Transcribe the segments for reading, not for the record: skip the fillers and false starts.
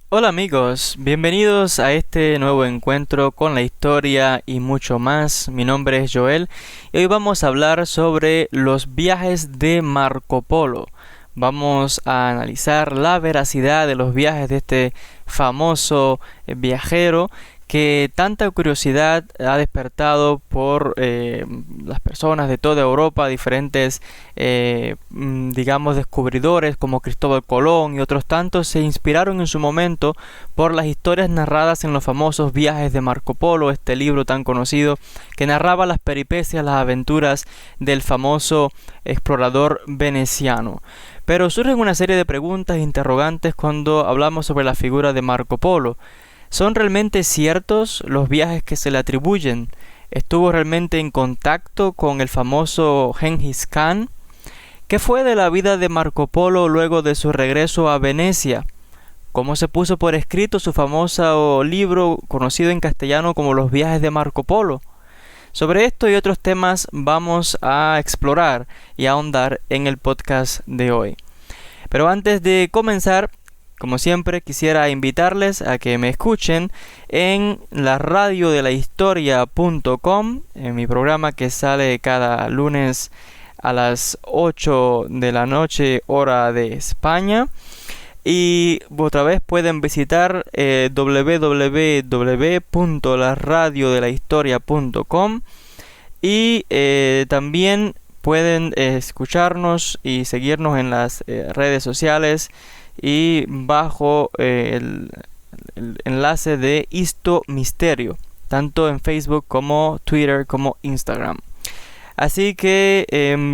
Hola amigos, bienvenidos a este nuevo encuentro con la historia y mucho más. Mi nombre es Joel y hoy vamos a hablar sobre los viajes de Marco Polo. Vamos a analizar la veracidad de los viajes de este famoso viajero que tanta curiosidad ha despertado por las personas de toda Europa, diferentes, digamos, descubridores como Cristóbal Colón y otros tantos se inspiraron en su momento por las historias narradas en los famosos viajes de Marco Polo, este libro tan conocido que narraba las peripecias, las aventuras del famoso explorador veneciano. Pero surgen una serie de preguntas e interrogantes cuando hablamos sobre la figura de Marco Polo. ¿Son realmente ciertos los viajes que se le atribuyen? ¿Estuvo realmente en contacto con el famoso Gengis Khan? ¿Qué fue de la vida de Marco Polo luego de su regreso a Venecia? ¿Cómo se puso por escrito su famoso libro conocido en castellano como Los viajes de Marco Polo? Sobre esto y otros temas vamos a explorar y ahondar en el podcast de hoy. Pero antes de comenzar, como siempre, quisiera invitarles a que me escuchen en la radio de la historia.com, en mi programa que sale cada lunes a las 8 de la noche, hora de España. Y otra vez pueden visitar www.laradioDeLaHistoria.com y también pueden escucharnos y seguirnos en las redes sociales y bajo el enlace de Histo Misterio, tanto en Facebook como Twitter como Instagram. Así que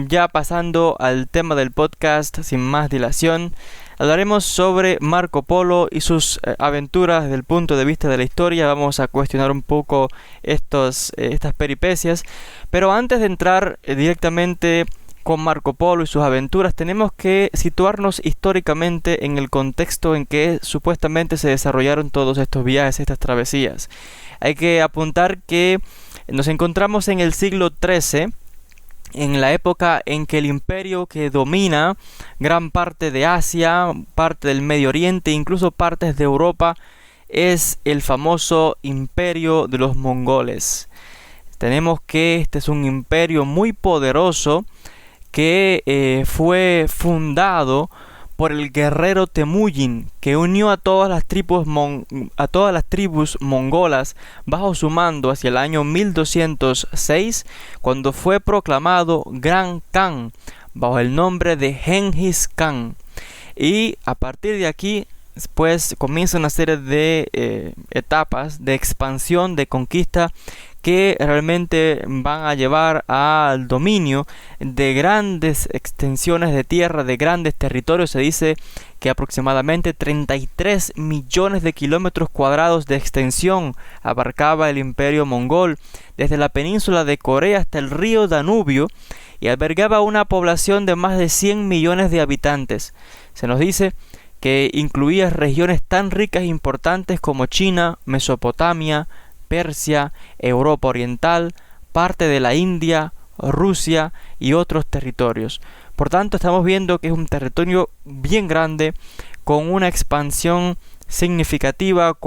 ya pasando al tema del podcast, sin más dilación, hablaremos sobre Marco Polo y sus aventuras desde el punto de vista de la historia. Vamos a cuestionar un poco estas peripecias, pero antes de entrar directamente con Marco Polo y sus aventuras, tenemos que situarnos históricamente en el contexto en que supuestamente se desarrollaron todos estos viajes, estas travesías. Hay que apuntar que nos encontramos en el siglo XIII, en la época en que el imperio que domina gran parte de Asia, parte del Medio Oriente, incluso partes de Europa, es el famoso imperio de los mongoles. Tenemos que este es un imperio muy poderoso que fue fundado por el guerrero Temujin, que unió a todas las tribus mongolas bajo su mando hacia el año 1206, cuando fue proclamado Gran Khan bajo el nombre de Gengis Khan. Y a partir de aquí pues comienza una serie de etapas de expansión, de conquista, que realmente van a llevar al dominio de grandes extensiones de tierra, de grandes territorios. Se dice que aproximadamente 33 millones de kilómetros cuadrados de extensión abarcaba el imperio mongol, desde la península de Corea hasta el río Danubio, y albergaba una población de más de 100 millones de habitantes. Se nos dice que incluía regiones tan ricas e importantes como China, Mesopotamia, Persia, Europa Oriental, parte de la India, Rusia y otros territorios. Por tanto, estamos viendo que es un territorio bien grande, con una expansión significativa,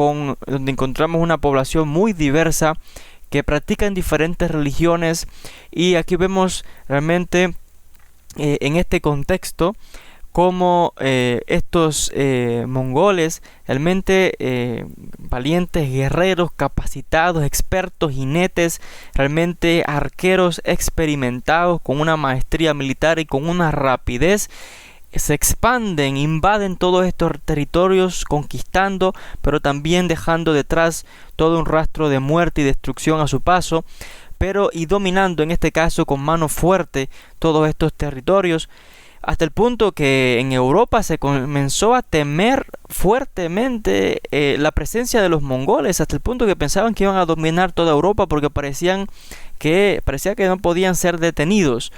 donde encontramos una población muy diversa que practican diferentes religiones, y aquí vemos realmente en este contexto como estos mongoles, realmente valientes guerreros, capacitados, expertos, jinetes, realmente arqueros experimentados, con una maestría militar y con una rapidez, se expanden, invaden todos estos territorios, conquistando, pero también dejando detrás todo un rastro de muerte y destrucción a su paso, y dominando en este caso con mano fuerte todos estos territorios, hasta el punto que en Europa se comenzó a temer fuertemente la presencia de los mongoles, hasta el punto que pensaban que iban a dominar toda Europa, porque parecía que no podían ser detenidos.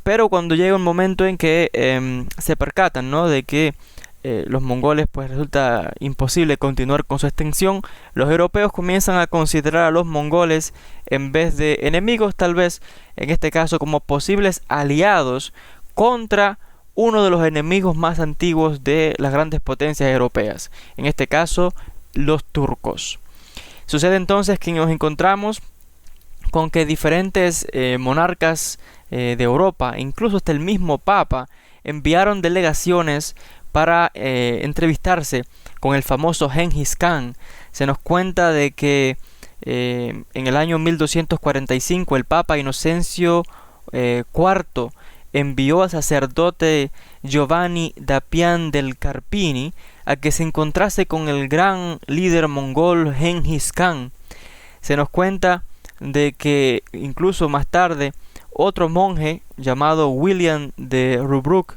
Pero cuando llega un momento en que se percatan, ¿no?, de que los mongoles pues resulta imposible continuar con su extensión, los europeos comienzan a considerar a los mongoles, en vez de enemigos, tal vez en este caso como posibles aliados contra uno de los enemigos más antiguos de las grandes potencias europeas, en este caso los turcos. Sucede entonces que nos encontramos con que diferentes monarcas de Europa, incluso hasta el mismo Papa, enviaron delegaciones para entrevistarse con el famoso Genghis Khan. Se nos cuenta de que en el año 1245 el Papa Inocencio IV envió al sacerdote Giovanni da Pian del Carpini a que se encontrase con el gran líder mongol Genghis Khan. Se nos cuenta de que incluso más tarde otro monje llamado William de Rubruck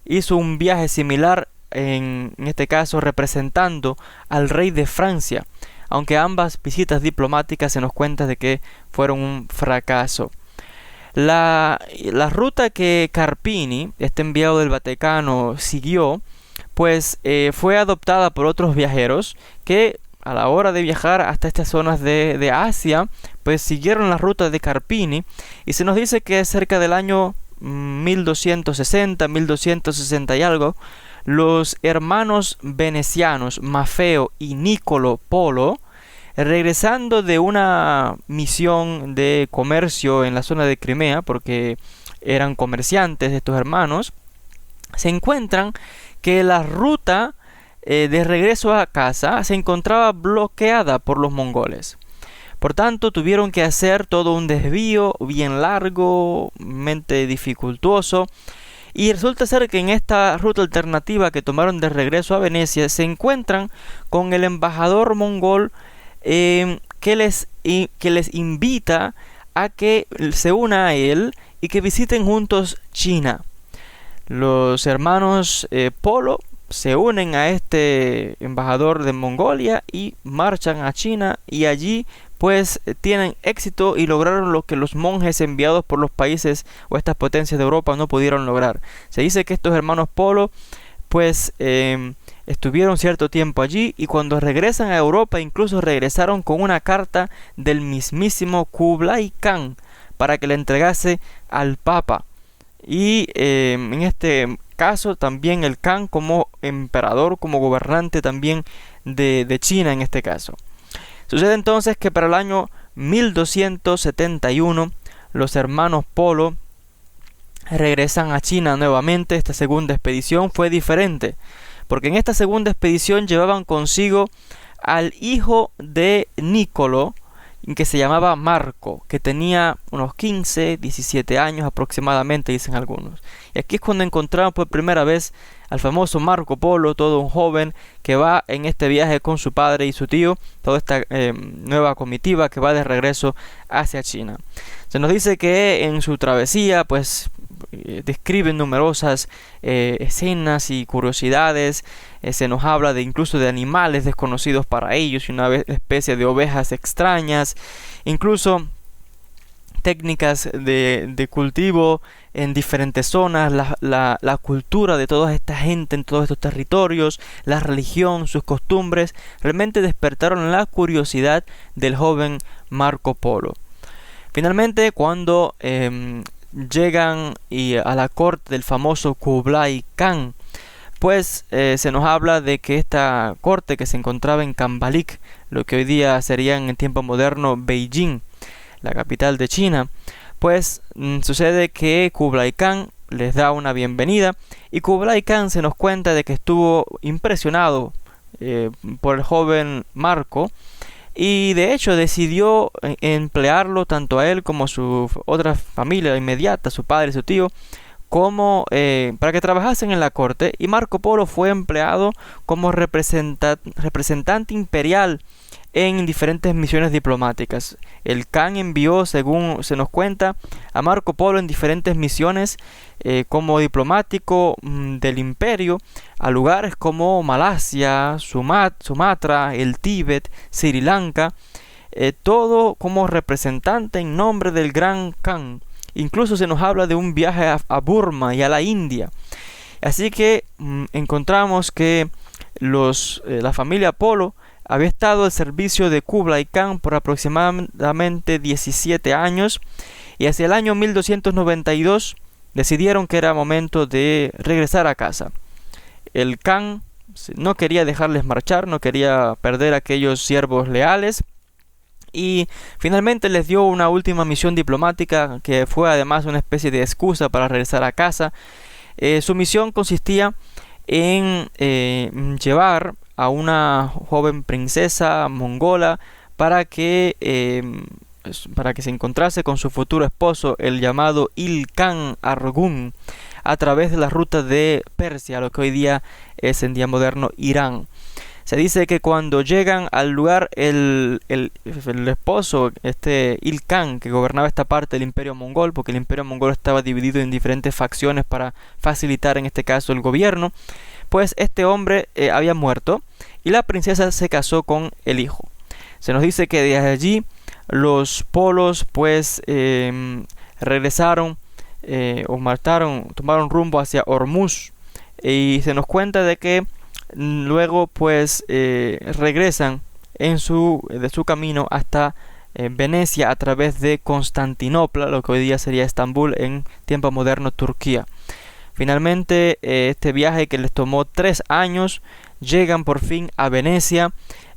hizo un viaje similar, en este caso representando al rey de Francia, aunque ambas visitas diplomáticas se nos cuenta de que fueron un fracaso. La ruta que Carpini, este enviado del Vaticano, siguió, pues fue adoptada por otros viajeros que a la hora de viajar hasta estas zonas de Asia, pues siguieron la ruta de Carpini, y se nos dice que cerca del año 1260 y algo, los hermanos venecianos Maffeo y Niccolo Polo, regresando de una misión de comercio en la zona de Crimea, porque eran comerciantes estos hermanos, se encuentran que la ruta de regreso a casa se encontraba bloqueada por los mongoles. Por tanto, tuvieron que hacer todo un desvío bien largo, dificultoso, y resulta ser que en esta ruta alternativa que tomaron de regreso a Venecia se encuentran con el embajador mongol que les invita a que se una a él y que visiten juntos China. Los hermanos Polo se unen a este embajador de Mongolia y marchan a China, y allí pues tienen éxito y lograron lo que los monjes enviados por los países o estas potencias de Europa no pudieron lograr. Se dice que estos hermanos Polo pues estuvieron cierto tiempo allí, y cuando regresan a Europa incluso regresaron con una carta del mismísimo Kublai Khan para que le entregase al Papa. Y en este caso también el Khan como emperador, como gobernante también de China en este caso. Sucede entonces que para el año 1271 los hermanos Polo regresan a China nuevamente. Esta segunda expedición fue diferente, porque en esta segunda expedición llevaban consigo al hijo de Niccolo, que se llamaba Marco, que tenía unos 15, 17 años aproximadamente, dicen algunos. Y aquí es cuando encontramos por primera vez al famoso Marco Polo, todo un joven que va en este viaje con su padre y su tío, toda esta nueva comitiva que va de regreso hacia China. Se nos dice que en su travesía pues describen numerosas escenas y curiosidades. Se nos habla de incluso de animales desconocidos para ellos, y una especie de ovejas extrañas, incluso técnicas de cultivo en diferentes zonas, la cultura de toda esta gente en todos estos territorios, la religión, sus costumbres, realmente despertaron la curiosidad del joven Marco Polo. Finalmente, cuando llegan a la corte del famoso Kublai Khan, pues se nos habla de que esta corte, que se encontraba en Kambalik, lo que hoy día sería en el tiempo moderno Beijing, la capital de China, pues sucede que Kublai Khan les da una bienvenida, y Kublai Khan se nos cuenta de que estuvo impresionado por el joven Marco, y de hecho decidió emplearlo tanto a él como a su otra familia inmediata, su padre y su tío, como para que trabajasen en la corte. Y Marco Polo fue empleado como representante imperial en diferentes misiones diplomáticas. El Khan envió, según se nos cuenta, a Marco Polo en diferentes misiones como diplomático del imperio, a lugares como Malasia, Sumatra, el Tíbet, Sri Lanka, todo como representante en nombre del gran Khan. Incluso se nos habla de un viaje a Burma y a la India. Así que encontramos que la familia Polo había estado al servicio de Kublai Khan por aproximadamente 17 años, y hacia el año 1292 decidieron que era momento de regresar a casa. El Kan no quería dejarles marchar, no quería perder a aquellos siervos leales, y finalmente les dio una última misión diplomática que fue además una especie de excusa para regresar a casa. Su misión consistía en llevar a una joven princesa mongola para que se encontrase con su futuro esposo, el llamado Ilkhan Arghun, a través de la ruta de Persia, lo que hoy día es en día moderno Irán. Se dice que cuando llegan al lugar, el esposo, Ilkhan, que gobernaba esta parte del imperio mongol, porque el imperio mongol estaba dividido en diferentes facciones para facilitar en este caso el gobierno, pues este hombre había muerto y la princesa se casó con el hijo. Se nos dice que desde allí los polos pues regresaron tomaron rumbo hacia Hormuz, y se nos cuenta de que luego pues regresan de su camino hasta Venecia a través de Constantinopla, lo que hoy día sería Estambul en tiempo moderno Turquía. Finalmente este viaje que les tomó 3 años, llegan por fin a Venecia.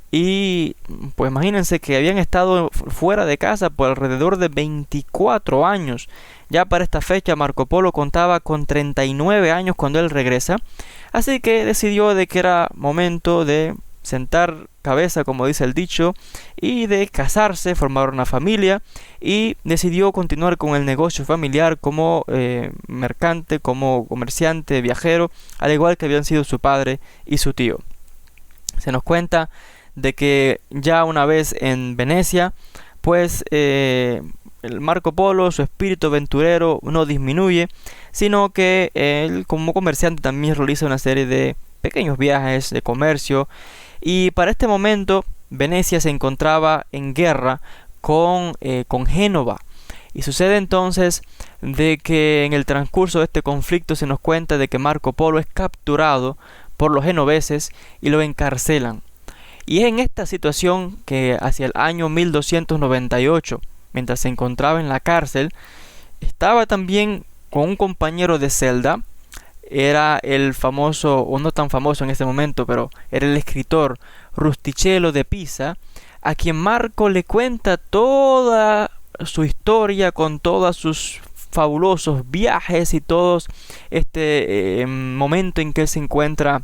Y pues imagínense que habían estado fuera de casa por alrededor de 24 años. Ya para esta fecha Marco Polo contaba con 39 años cuando él regresa. Así que decidió de que era momento de sentar cabeza, como dice el dicho, y de casarse, formar una familia, y decidió continuar con el negocio familiar como mercante, como comerciante, viajero, al igual que habían sido su padre y su tío. Se nos cuenta de que ya una vez en Venecia, pues el Marco Polo, su espíritu aventurero no disminuye, sino que él como comerciante también realiza una serie de pequeños viajes de comercio, y para este momento Venecia se encontraba en guerra con Génova. Y sucede entonces de que en el transcurso de este conflicto se nos cuenta de que Marco Polo es capturado por los genoveses y lo encarcelan. Y es en esta situación que hacia el año 1298, mientras se encontraba en la cárcel, estaba también con un compañero de celda. Era el famoso, o no tan famoso en este momento, pero era el escritor Rustichello de Pisa, a quien Marco le cuenta toda su historia con todos sus fabulosos viajes y todos momento en que él se encuentra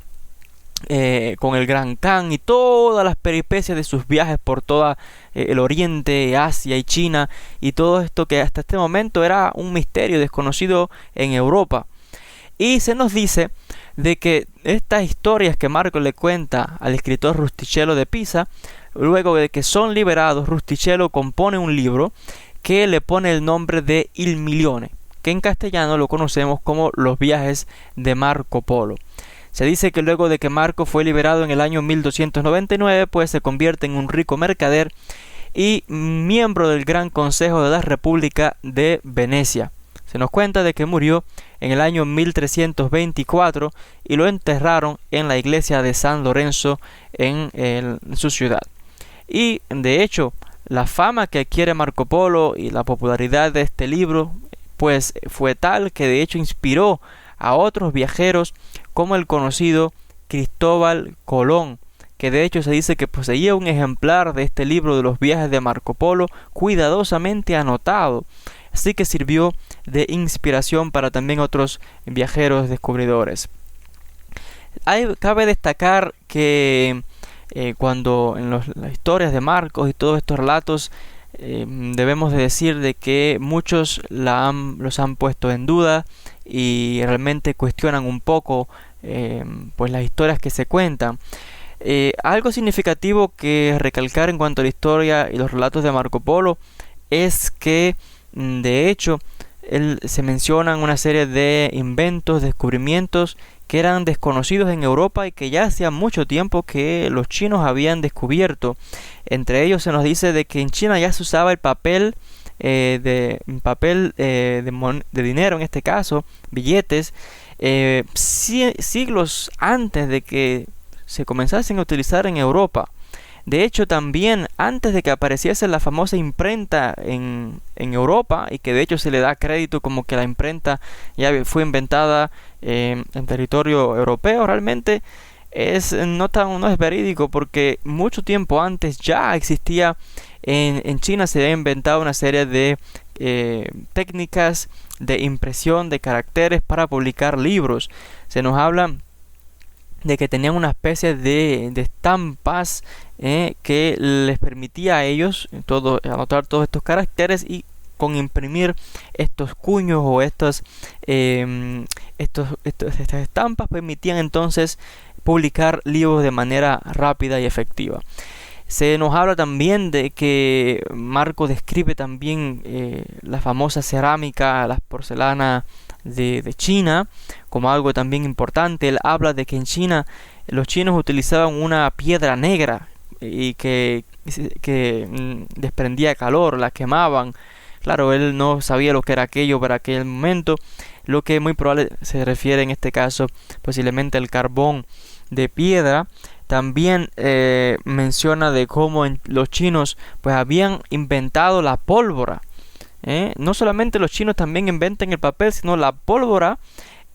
con el Gran Khan y todas las peripecias de sus viajes por toda el Oriente, Asia y China, y todo esto que hasta este momento era un misterio desconocido en Europa. Y se nos dice de que estas historias que Marco le cuenta al escritor Rustichello de Pisa, luego de que son liberados, Rustichello compone un libro que le pone el nombre de Il Milione, que en castellano lo conocemos como Los viajes de Marco Polo. Se dice que luego de que Marco fue liberado en el año 1299, pues se convierte en un rico mercader y miembro del Gran Consejo de la República de Venecia. Se nos cuenta de que murió en el año 1324 y lo enterraron en la iglesia de San Lorenzo en su ciudad. Y de hecho, la fama que adquiere Marco Polo y la popularidad de este libro pues fue tal que de hecho inspiró a otros viajeros como el conocido Cristóbal Colón, que de hecho se dice que poseía un ejemplar de este libro de los viajes de Marco Polo cuidadosamente anotado. Así que sirvió de inspiración para también otros viajeros descubridores. Cabe destacar que cuando en las historias de Marcos y todos estos relatos debemos de decir de que muchos los han puesto en duda y realmente cuestionan un poco pues las historias que se cuentan. Algo significativo que recalcar en cuanto a la historia y los relatos de Marco Polo es que de hecho se mencionan una serie de inventos, descubrimientos que eran desconocidos en Europa y que ya hacía mucho tiempo que los chinos habían descubierto. Entre ellos se nos dice de que en China ya se usaba el papel de dinero, en este caso billetes, siglos antes de que se comenzasen a utilizar en Europa. De hecho, también antes de que apareciese la famosa imprenta en Europa, y que de hecho se le da crédito como que la imprenta ya fue inventada en territorio europeo, realmente no es verídico, porque mucho tiempo antes ya existía en China. Se había inventado una serie de técnicas de impresión de caracteres para publicar libros. Se nos habla de que tenían una especie de estampas que les permitía a ellos anotar todos estos caracteres, y con imprimir estos cuños o estas estampas permitían entonces publicar libros de manera rápida y efectiva. Se nos habla también de que Marco describe también la famosa cerámica, las porcelanas de China, como algo también importante. Él habla de que en China los chinos utilizaban una piedra negra y que desprendía calor, la quemaban. Claro, él no sabía lo que era aquello para aquel momento, lo que muy probable se refiere en este caso posiblemente al carbón de piedra. También menciona de cómo los chinos pues habían inventado la pólvora. No solamente los chinos también inventan el papel, sino la pólvora,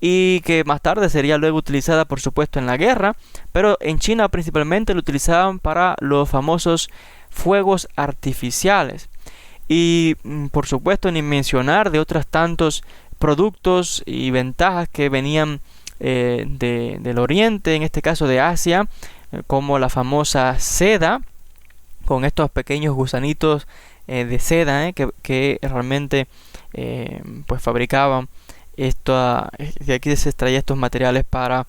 y que más tarde sería luego utilizada por supuesto en la guerra, pero en China principalmente lo utilizaban para los famosos fuegos artificiales. Y por supuesto ni mencionar de otros tantos productos y ventajas que venían del oriente, en este caso de Asia, como la famosa seda, con estos pequeños gusanitos de seda que realmente pues fabricaban de aquí se extraía estos materiales para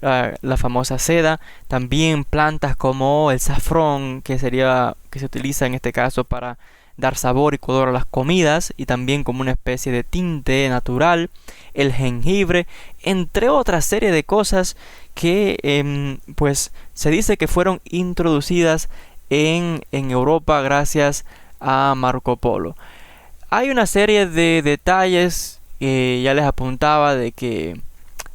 la famosa seda. También plantas como el safrón, que se utiliza en este caso para dar sabor y color a las comidas, y también como una especie de tinte natural, el jengibre, entre otras serie de cosas que pues se dice que fueron introducidas en Europa gracias a Marco Polo. Hay una serie de detalles que ya les apuntaba de que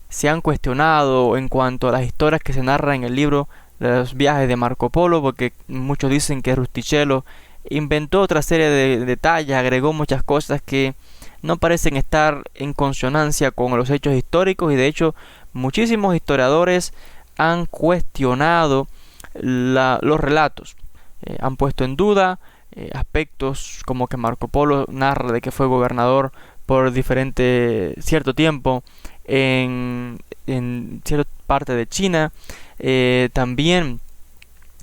se han cuestionado en cuanto a las historias que se narran en el libro de los viajes de Marco Polo, porque muchos dicen que Rustichello inventó otra serie de detalles, agregó muchas cosas que no parecen estar en consonancia con los hechos históricos, y de hecho muchísimos historiadores han cuestionado los relatos, han puesto en duda aspectos como que Marco Polo narra de que fue gobernador por cierto tiempo en cierta parte de China. También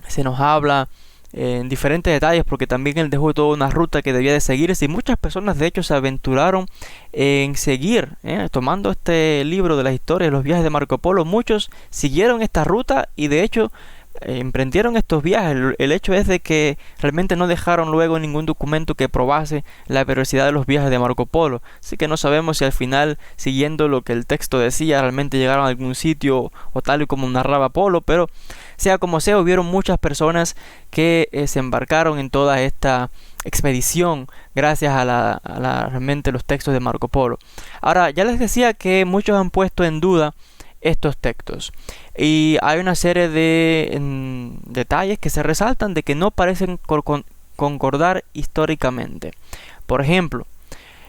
se nos habla en diferentes detalles, porque también él dejó toda una ruta que debía de seguirse, y muchas personas de hecho se aventuraron en seguir, tomando este libro de las historias, los viajes de Marco Polo. Muchos siguieron esta ruta y de hecho emprendieron estos viajes. El hecho es de que realmente no dejaron luego ningún documento que probase la veracidad de los viajes de Marco Polo, así que no sabemos si al final, siguiendo lo que el texto decía, realmente llegaron a algún sitio o tal y como narraba Polo. Pero sea como sea, hubieron muchas personas que se embarcaron en toda esta expedición gracias a realmente los textos de Marco Polo. Ahora, ya les decía que muchos han puesto en duda estos textos, y hay una serie de detalles que se resaltan de que no parecen concordar históricamente. Por ejemplo,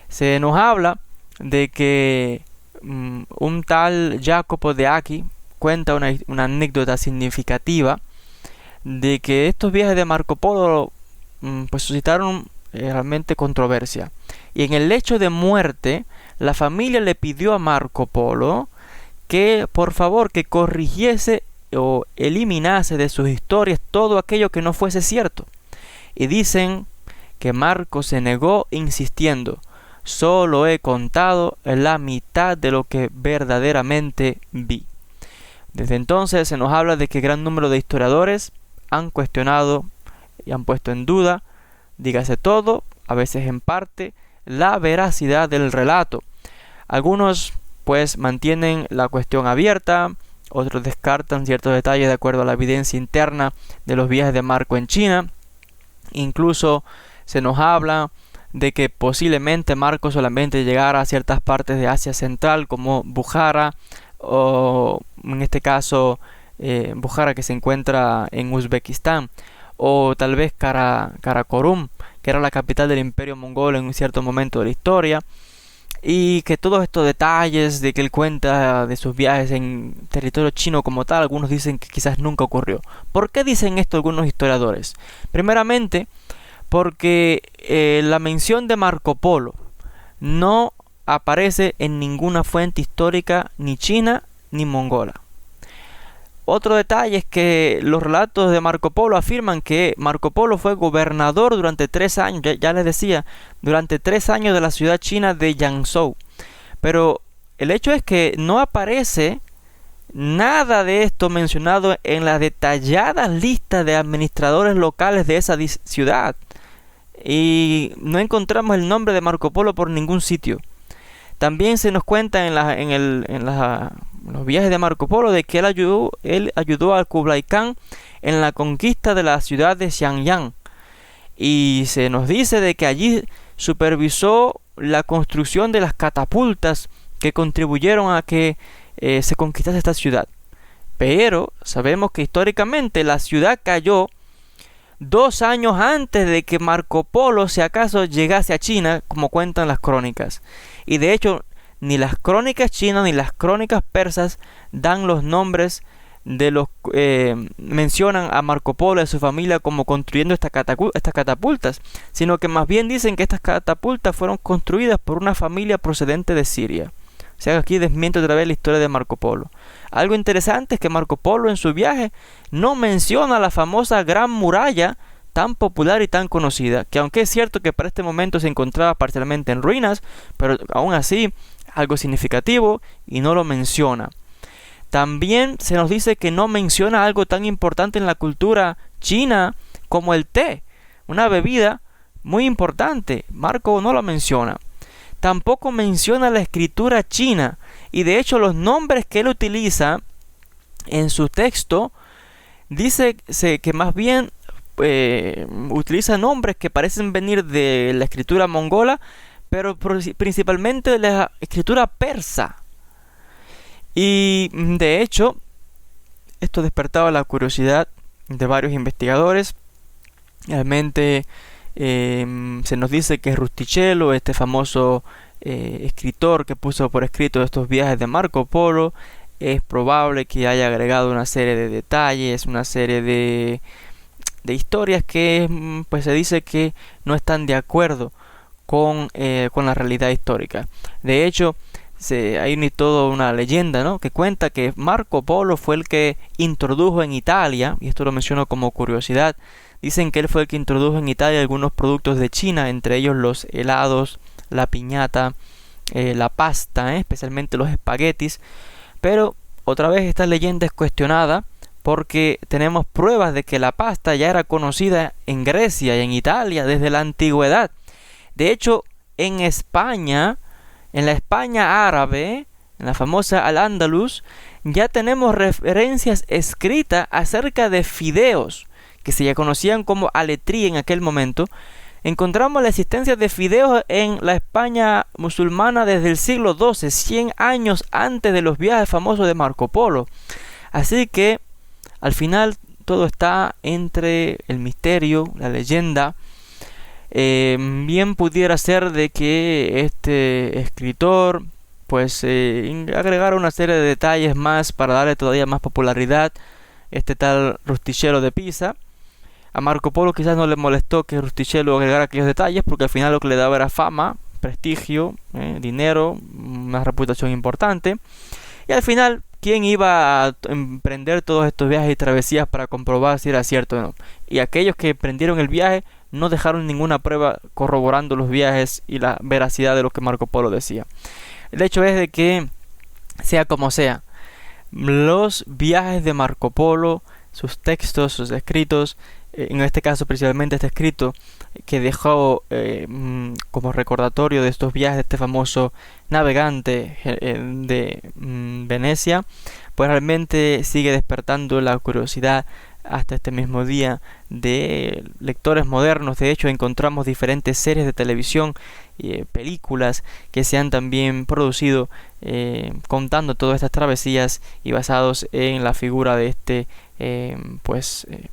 se nos habla de que un tal Jacopo de Aki cuenta una anécdota significativa de que estos viajes de Marco Polo pues suscitaron realmente controversia, y en el lecho de muerte la familia le pidió a Marco Polo que por favor que corrigiese o eliminase de sus historias todo aquello que no fuese cierto. Y dicen que Marco se negó insistiendo: solo he contado la mitad de lo que verdaderamente vi. Desde entonces se nos habla de que gran número de historiadores han cuestionado y han puesto en duda, dígase todo, a veces en parte, la veracidad del relato. Algunos pues mantienen la cuestión abierta, otros descartan ciertos detalles de acuerdo a la evidencia interna de los viajes de Marco en China. Incluso se nos habla de que posiblemente Marco solamente llegara a ciertas partes de Asia Central, como Bukhara, o en este caso Bukhara, que se encuentra en Uzbekistán, o tal vez Karakorum, que era la capital del imperio mongol en un cierto momento de la historia, y que todos estos detalles de que él cuenta de sus viajes en territorio chino como tal, algunos dicen que quizás nunca ocurrió. ¿Por qué dicen esto algunos historiadores? Primeramente, porque la mención de Marco Polo no aparece en ninguna fuente histórica ni china ni mongola. Otro detalle es que los relatos de Marco Polo afirman que Marco Polo fue gobernador durante 3 años, ya les decía, durante 3 años de la ciudad china de Yangzhou. Pero el hecho es que no aparece nada de esto mencionado en las detalladas listas de administradores locales de esa ciudad. Y no encontramos el nombre de Marco Polo por ningún sitio. También se nos cuenta en los viajes de Marco Polo de que él ayudó al Kublai Khan en la conquista de la ciudad de Xianyang. Y se nos dice de que allí supervisó la construcción de las catapultas que contribuyeron a que se conquistase esta ciudad. Pero sabemos que históricamente la ciudad cayó 2 años antes de que Marco Polo, si acaso, llegase a China, como cuentan las crónicas. Y de hecho, ni las crónicas chinas ni las crónicas persas dan los nombres de los mencionan a Marco Polo y a su familia como construyendo estas catapultas, sino que más bien dicen que estas catapultas fueron construidas por una familia procedente de Siria. O sea, aquí desmiento otra vez la historia de Marco Polo. Algo interesante es que Marco Polo en su viaje no menciona la famosa Gran Muralla tan popular y tan conocida, que aunque es cierto que para este momento se encontraba parcialmente en ruinas, pero aún así algo significativo y no lo menciona. También se nos dice que no menciona algo tan importante en la cultura china como el té, una bebida muy importante. Marco no lo menciona. Tampoco menciona la escritura china, y de hecho los nombres que él utiliza en su texto dice que más bien utiliza nombres que parecen venir de la escritura mongola, pero principalmente de la escritura persa. Y de hecho esto despertaba la curiosidad de varios investigadores. Realmente se nos dice que Rustichello, este famoso escritor que puso por escrito estos viajes de Marco Polo, es probable que haya agregado una serie de detalles, una serie de historias que pues se dice que no están de acuerdo con la realidad histórica. De hecho, hay toda una leyenda, ¿no?, que cuenta que Marco Polo fue el que introdujo en Italia, y esto lo menciono como curiosidad. Dicen que él fue el que introdujo en Italia algunos productos de China, entre ellos los helados, la piñata, la pasta, especialmente los espaguetis. Pero otra vez esta leyenda es cuestionada porque tenemos pruebas de que la pasta ya era conocida en Grecia y en Italia desde la antigüedad. De hecho, en España, en la España árabe, en la famosa Al-Ándalus, ya tenemos referencias escritas acerca de fideos, que se ya conocían como aletrí en aquel momento. Encontramos la existencia de fideos en la España musulmana desde el siglo XII, 100 años antes de los viajes famosos de Marco Polo. Así que, al final, todo está entre el misterio, la leyenda. Bien pudiera ser de que este escritor pues agregara una serie de detalles más para darle todavía más popularidad, este tal Rustichello de Pisa. A Marco Polo quizás no le molestó que Rustichello agregara aquellos detalles, porque al final lo que le daba era fama, prestigio, dinero, una reputación importante. Y al final, ¿quién iba a emprender todos estos viajes y travesías para comprobar si era cierto o no? Y aquellos que emprendieron el viaje no dejaron ninguna prueba corroborando los viajes y la veracidad de lo que Marco Polo decía. El hecho es de que, sea como sea, los viajes de Marco Polo, sus textos, sus escritos, en este caso principalmente este escrito que dejó como recordatorio de estos viajes de este famoso navegante de Venecia, pues realmente sigue despertando la curiosidad hasta este mismo día de lectores modernos. De hecho, encontramos diferentes series de televisión y películas que se han también producido contando todas estas travesías y basados en la figura de este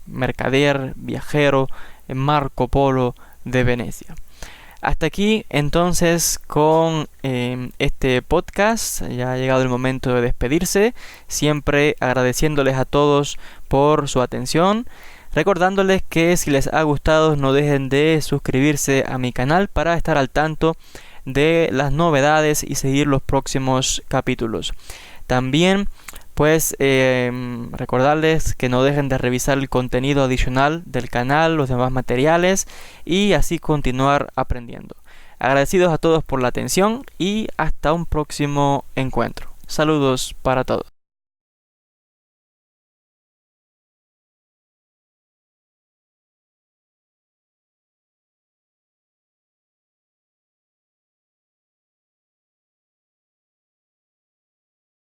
mercader, viajero, Marco Polo de Venecia. Hasta aquí entonces con este podcast. Ya ha llegado el momento de despedirse, siempre agradeciéndoles a todos por su atención, recordándoles que si les ha gustado no dejen de suscribirse a mi canal para estar al tanto de las novedades y seguir los próximos capítulos. También recordarles que no dejen de revisar el contenido adicional del canal, los demás materiales y así continuar aprendiendo. Agradecidos a todos por la atención y hasta un próximo encuentro. Saludos para todos.